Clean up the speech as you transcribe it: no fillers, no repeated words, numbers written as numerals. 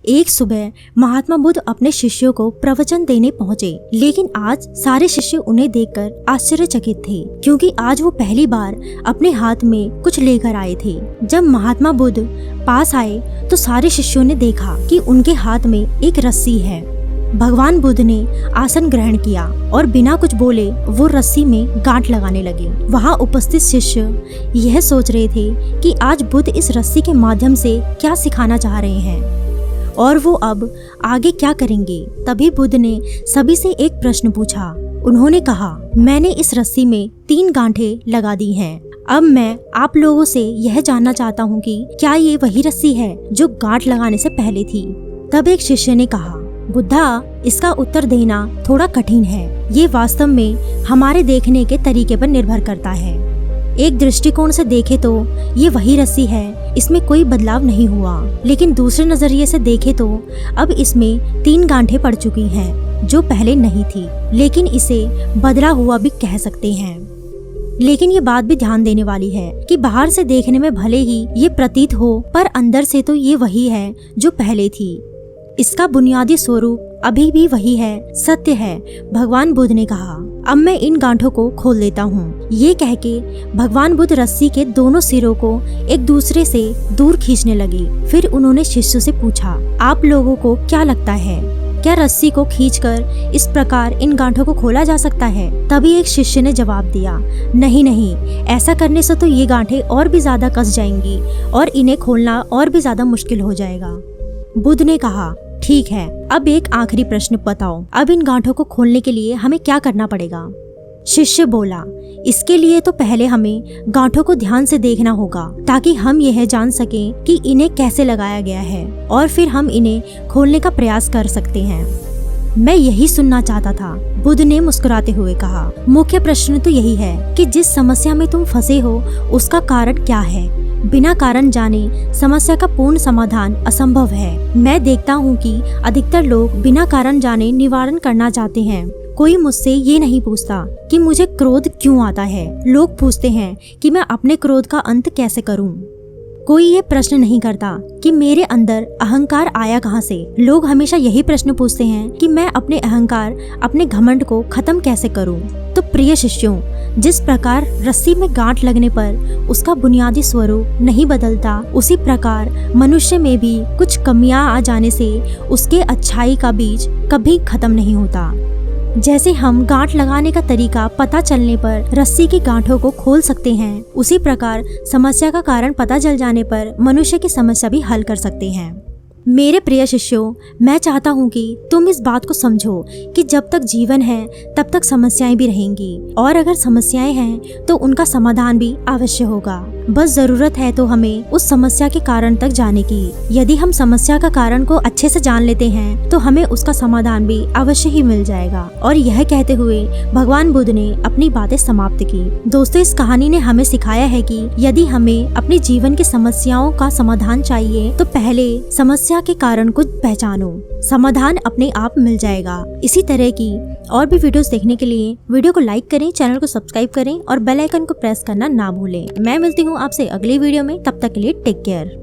एक सुबह महात्मा बुद्ध अपने शिष्यों को प्रवचन देने पहुँचे, लेकिन आज सारे शिष्य उन्हें देखकर आश्चर्यचकित थे, क्योंकि आज वो पहली बार अपने हाथ में कुछ लेकर आए थे। जब महात्मा बुद्ध पास आए तो सारे शिष्यों ने देखा कि उनके हाथ में एक रस्सी है। भगवान बुद्ध ने आसन ग्रहण किया और बिना कुछ बोले वो रस्सी में गांठ लगाने लगे। वहाँ उपस्थित शिष्य यह सोच रहे थे कि आज बुद्ध इस रस्सी के माध्यम से क्या सिखाना चाह रहे हैं और वो अब आगे क्या करेंगे। तभी बुद्ध ने सभी से एक प्रश्न पूछा। उन्होंने कहा, मैंने इस रस्सी में 3 गांठें लगा दी हैं। अब मैं आप लोगों से यह जानना चाहता हूँ कि क्या ये वही रस्सी है जो गांठ लगाने से पहले थी। तब एक शिष्य ने कहा, बुद्धा, इसका उत्तर देना थोड़ा कठिन है। ये वास्तव में हमारे देखने के तरीके पर निर्भर करता है। एक दृष्टिकोण से देखे तो ये वही रस्सी है, इसमें कोई बदलाव नहीं हुआ। लेकिन दूसरे नजरिए से देखे तो अब इसमें 3 गांठें पड़ चुकी हैं, जो पहले नहीं थी, लेकिन इसे बदला हुआ भी कह सकते हैं। लेकिन ये बात भी ध्यान देने वाली है कि बाहर से देखने में भले ही ये प्रतीत हो, पर अंदर से तो ये वही है जो पहले थी। इसका बुनियादी स्वरूप अभी भी वही है, सत्य है। भगवान बुद्ध ने कहा, अब मैं इन गांठों को खोल देता हूँ। ये कह के भगवान बुद्ध रस्सी के दोनों सिरों को एक दूसरे से दूर खींचने लगे। फिर उन्होंने शिष्यों से पूछा, आप लोगों को क्या लगता है, क्या रस्सी को खींचकर इस प्रकार इन गांठों को खोला जा सकता है? तभी एक शिष्य ने जवाब दिया, नहीं नहीं, ऐसा करने से तो ये गांठें और भी ज्यादा कस जाएंगी और इन्हें खोलना और भी ज्यादा मुश्किल हो जाएगा। बुद्ध ने कहा, ठीक है, अब एक आखिरी प्रश्न बताओ, अब इन गांठों को खोलने के लिए हमें क्या करना पड़ेगा? शिष्य बोला, इसके लिए तो पहले हमें गांठों को ध्यान से देखना होगा, ताकि हम यह जान सकें कि इन्हें कैसे लगाया गया है, और फिर हम इन्हें खोलने का प्रयास कर सकते हैं। मैं यही सुनना चाहता था, बुद्ध ने मुस्कुराते हुए कहा। मुख्य प्रश्न तो यही है कि जिस समस्या में तुम फंसे हो उसका कारण क्या है। बिना कारण जाने समस्या का पूर्ण समाधान असंभव है। मैं देखता हूँ कि अधिकतर लोग बिना कारण जाने निवारण करना चाहते हैं। कोई मुझसे ये नहीं पूछता कि मुझे क्रोध क्यों आता है। लोग पूछते हैं कि मैं अपने क्रोध का अंत कैसे करूँ। कोई ये प्रश्न नहीं करता कि मेरे अंदर अहंकार आया कहाँ से। लोग हमेशा यही प्रश्न पूछते हैं कि मैं अपने अहंकार, अपने घमंड को खत्म कैसे करूं। तो प्रिय शिष्यों, जिस प्रकार रस्सी में गांठ लगने पर उसका बुनियादी स्वरूप नहीं बदलता, उसी प्रकार मनुष्य में भी कुछ कमियां आ जाने से उसके अच्छाई का बीज कभी खत्म नहीं होता। जैसे हम गांठ लगाने का तरीका पता चलने पर रस्सी की गांठों को खोल सकते हैं, उसी प्रकार समस्या का कारण पता चल जाने पर मनुष्य की समस्या भी हल कर सकते हैं। मेरे प्रिय शिष्यों, मैं चाहता हूँ कि तुम इस बात को समझो कि जब तक जीवन है तब तक समस्याएं भी रहेंगी, और अगर समस्याएं हैं तो उनका समाधान भी अवश्य होगा। बस जरूरत है तो हमें उस समस्या के कारण तक जाने की। यदि हम समस्या का कारण को अच्छे से जान लेते हैं तो हमें उसका समाधान भी अवश्य ही मिल जाएगा। और यह कहते हुए भगवान बुद्ध ने अपनी बातें समाप्त की। दोस्तों, इस कहानी ने हमें सिखाया है कि यदि हमें अपने जीवन की समस्याओं का समाधान चाहिए तो पहले समस्या के कारण को पहचानो, समाधान अपने आप मिल जाएगा। इसी तरह की और भी वीडियोस देखने के लिए वीडियो को लाइक करें, चैनल को सब्सक्राइब करें और बेल आइकन को प्रेस करना ना भूलें। मैं मिलती हूँ आपसे अगली वीडियो में, तब तक के लिए टेक केयर।